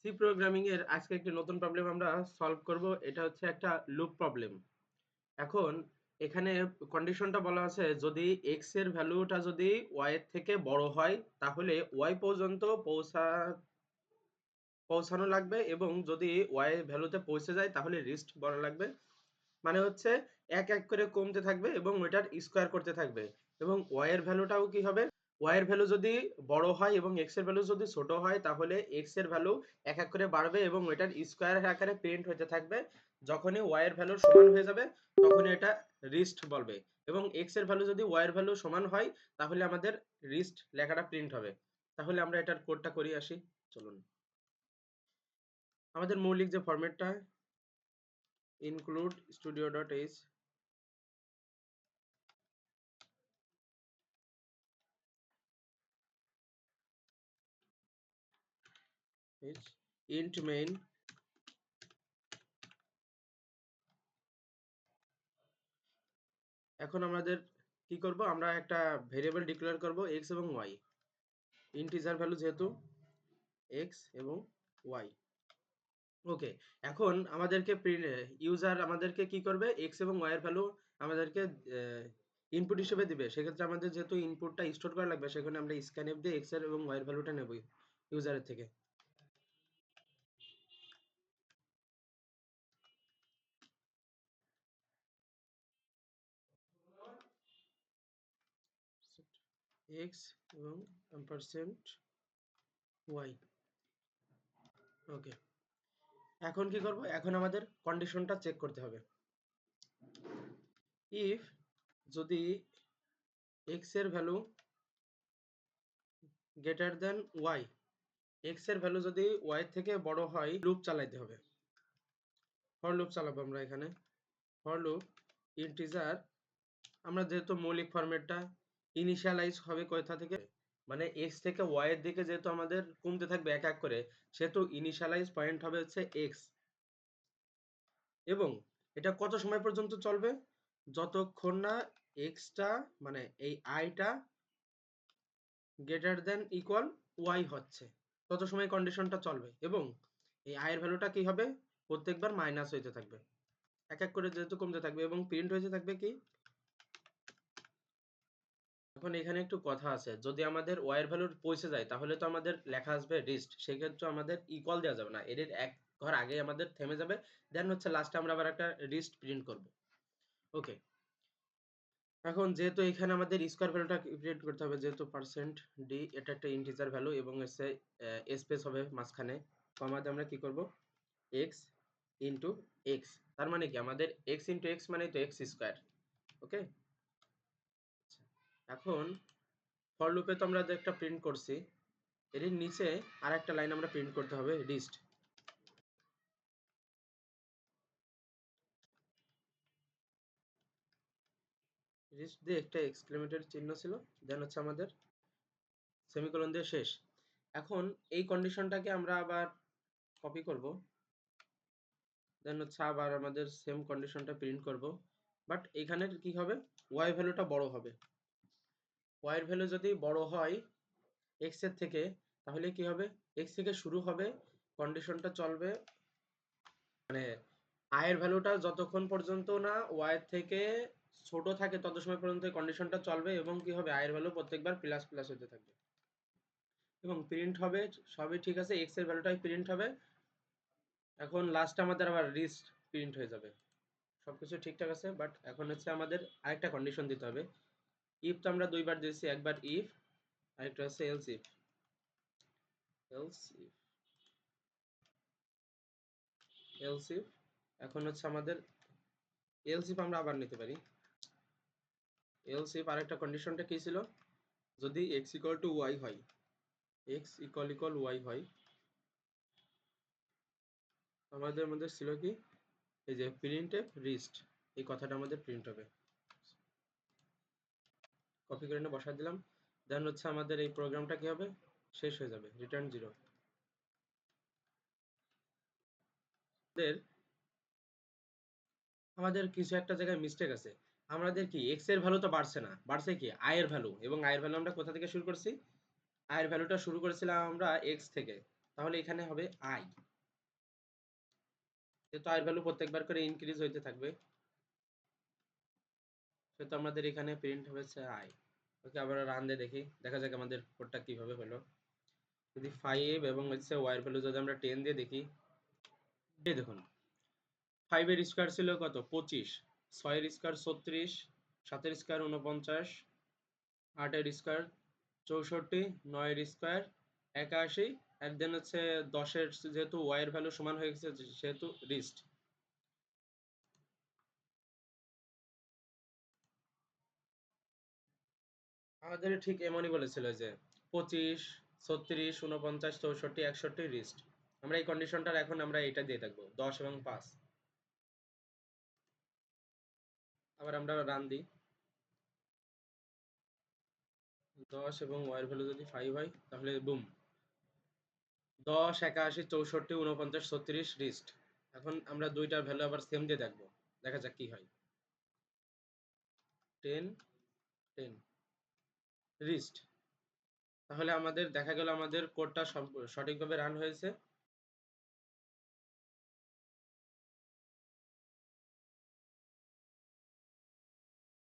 C programming এর আজকে একটি নতুন প্রবলেম আমরা সলভ করব। এটা হচ্ছে একটা লুপ প্রবলেম। এখন এখানে কন্ডিশনটা বলা আছে, যদি এক্স এর ভ্যালুটা যদি ওয়াই এর থেকে বড় হয় তাহলে ওয়াই পর্যন্ত পৌঁছানো লাগবে, এবং যদি ওয়াই ভ্যালুতে পৌঁছে যায় তাহলে রিস্ট বলা লাগবে। মানে হচ্ছে এক এক করে কমতে থাকবে এবং ওইটার স্কোয়ার করতে থাকবে, এবং ওয়াই এর ভ্যালুটাও কি হবে, ওয়াই এর ভ্যালু যদি বড় হয় এবং এক্স এর ভ্যালু যদি ছোট হয় তাহলে এক্স এর ভ্যালু এক এক করে বাড়বে এবং ওইটার স্কোয়ার আকারে প্রিন্ট হতে থাকবে। যখনই ওয়াই এর ভ্যালু সমান হয়ে যাবে তখনই এটা রিস্ট বলবে, এবং এক্স এর ভ্যালু যদি ওয়াই এর ভ্যালু সমান হয় তাহলে আমাদের রিস্ট লেখাটা প্রিন্ট হবে। তাহলে আমরা এটার কোডটা করি আসি, চলুন। আমাদের মৌলিক যে ফরম্যাটটা, include studio.h, int main, এখন আমাদের কি করব, আমরা একটা ভেরিয়েবল ডিক্লেয়ার করব x এবং y, ইন্টিজার ভ্যালু যেহেতু x এবং y। ওকে, এখন আমাদেরকে ইউজার আমাদেরকে কি করবে, x এবং y এর ভ্যালু আমাদেরকে ইনপুট হিসেবে দিবে। সেক্ষেত্রে আমাদের যেহেতু ইনপুটটা স্টোর করা লাগবে, সেখানে আমরা স্ক্যানফ দিয়ে x এর এবং y এর ভ্যালুটা নেব ইউজারের থেকে। x এবং %y। ওকে, এখন কি করব, এখন আমাদের কন্ডিশনটা চেক করতে হবে। ইফ যদি x এর value greater than y, x এর ভ্যালু যদি y এর থেকে বড় হয়, লুপ চালাইতে হবে। ফর লুপ চালাবো আমরা এখানে। ফর লুপ ইন্টিজার, আমরা যেহেতু মৌলিক ফরম্যাটটা ইনিশিয়ালাইজ হবে কোথা থেকে, মানে x থেকে y এর দিকে যেহেতু আমাদের কমতে থাকবে এক এক করে, সেহেতু ইনিশিয়ালাইজ পয়েন্ট হবে হচ্ছে x। এবং এটা কত সময় পর্যন্ত চলবে, যতক্ষণ না এক্সটা মানে এই আইটা গ্রেটার দেন ইকুয়াল ওয়াই হচ্ছে, তত সময় কন্ডিশনটা চলবে। এবং এই আয়ের ভ্যালুটা কি হবে, প্রত্যেকবার মাইনাস হইতে থাকবে, এক এক করে যেহেতু কমতে থাকবে, এবং প্রিন্ট হইতে থাকবে কি। এখন এখানে একটু কথা আছে, যদি আমাদের ওয়াই এর ভ্যালু পৌঁছে যায় তাহলে তো আমাদের লেখা আসবে রিস্ট, সেক্ষেত্রে আমাদের ইকুয়াল দেওয়া যাবে না, এর এক ঘর আগে আমাদের থেমে যাবে, দেন হচ্ছে লাস্টে আমরা আবার একটা রিস্ট প্রিন্ট করব। ওকে, এখন যেহেতু এখানে আমাদের স্কোয়ার ভ্যালুটা ক্রিয়েট করতে হবে, যেহেতু পার্সেন্ট ডি এটা একটা ইন্টিজার ভ্যালু এবং এসে স্পেস হবে মাঝখানে, কমাতে আমরা কি করব, এক্স ইন্টু এক্স। তার মানে কি আমাদের এক্স ইন্টু এক্স মানে তো এক্স স্কোয়ার। ওকে, এখন ফর লুপে তো আমরা একটা প্রিন্ট করছি, এর নিচে আর একটা লাইন আমরা প্রিন্ট করতে হবে, রিস্ট। রিস্ট দিয়ে একটা এক্সক্লেমেটর চিহ্ন ছিল, দেন হচ্ছে আমাদের সেমিকোলন দিয়ে শেষ। এখন এই কন্ডিশনটাকে আমরা আবার কপি করব, দেন হচ্ছে আবার আমাদের সেম কন্ডিশনটা প্রিন্ট করব, বাট এখানে কি হবে, ওয়াই ভ্যালুটা বড় হবে। ওয়াই এর ভ্যালু যদি বড় হয় এক্স এর থেকে, তাহলে কি হবে, এক্স থেকে শুরু হবে, কন্ডিশনটা চলবে, মানে আয়ের ভ্যালুটা যতক্ষণ পর্যন্ত না ওয়াই এর থেকে ছোট থাকে তত সময় পর্যন্ত কন্ডিশনটা চলবে, এবং কি হবে, আয়ের ভ্যালু প্রত্যেকবার প্লাস প্লাস হতে থাকবে এবং প্রিন্ট হবে। সবই ঠিক আছে, এক্স এর ভ্যালুটাই প্রিন্ট হবে। এখন লাস্ট আমাদের আবার রিস্ট প্রিন্ট হয়ে যাবে। সবকিছু ঠিকঠাক আছে, বাট এখন হচ্ছে আমাদের আরেকটা কন্ডিশন দিতে হবে। ইফ তো আমরা দুইবার দিয়েছি, একবার ইফ, আরেকটা হচ্ছে else if. Else if, else if, এখন হচ্ছে আমাদের এলস ইফ আমরা আবার নিতে পারি। এলস ইফ আরেকটা কন্ডিশনটা কি ছিল, যদি এক্স ইকুয়াল টু ওয়াই হয়, এক্স ইকুয়াল ওয়াই হয়, আমাদের মধ্যে ছিল কি, এই যে প্রিন্ট এফ রিস্ট, এই কথাটা আমাদের প্রিন্ট হবে। কপি করে নিয়ে বসা দিলাম, দেন হচ্ছে আমাদের এই প্রোগ্রামটা কি হবে, শেষ হয়ে যাবে, রিটার্ন 0। আমাদের কিছু একটা জায়গায় মিস্টেক আছে। আমাদের কি এক্স এর ভ্যালু তো বাড়ছে না, বাড়ছে কি আয়ের ভ্যালু, এবং আয়ের ভ্যালু আমরা কোথা থেকে শুরু করছি, আয়ের ভ্যালুটা শুরু করেছিলাম আমরা এক্স থেকে। তাহলে এখানে হবে আই, যেহেতু আই ভ্যালু প্রত্যেকবার করে ইনক্রিজ হইতে থাকবে, সেহেতু আমাদের এখানে প্রিন্ট হয়েছে আই। ওকে, আবার রান দিয়ে দেখি, দেখা যাক আমাদের কোডটা কিভাবে হলো। যদি 5 এবং হচ্ছে ওয়াই এর ভ্যালু যদি আমরা 10 দিয়ে দেখি, এই দেখুন 5 এর স্কয়ার ছিল কত 25, 6 এর স্কয়ার 36, 7 এর স্কয়ার 49, 8 এর স্কয়ার 64, 9 এর স্কয়ার 81, আর দেন হচ্ছে 10 এর যেহেতু ওয়াই এর ভ্যালু সমান হয়ে গেছে সেহেতু রিস্ট। আমাদের ঠিক এমনই বলেছিল যে 25, 36, 49, 64, 61 রিস্ট। আমরা এই কন্ডিশনটার এখন আমরা এটা দিয়ে থাকবো 10 এবং 5। আবার আমরা রান দিই, 10 এবং ওয়াই এর ভ্যালু যদি 5 হয় তাহলে বুম 10, 81, 64, 49, 36 রিস্ট। এখন আমরা দুইটার ভ্যালু আবার সেম দিয়ে দেখবো, দেখা যাক কি হয়। 10, 10 রিস্ট। তাহলে আমাদের দেখা গেল আমাদের কোডটা সঠিকভাবে রান হয়েছে।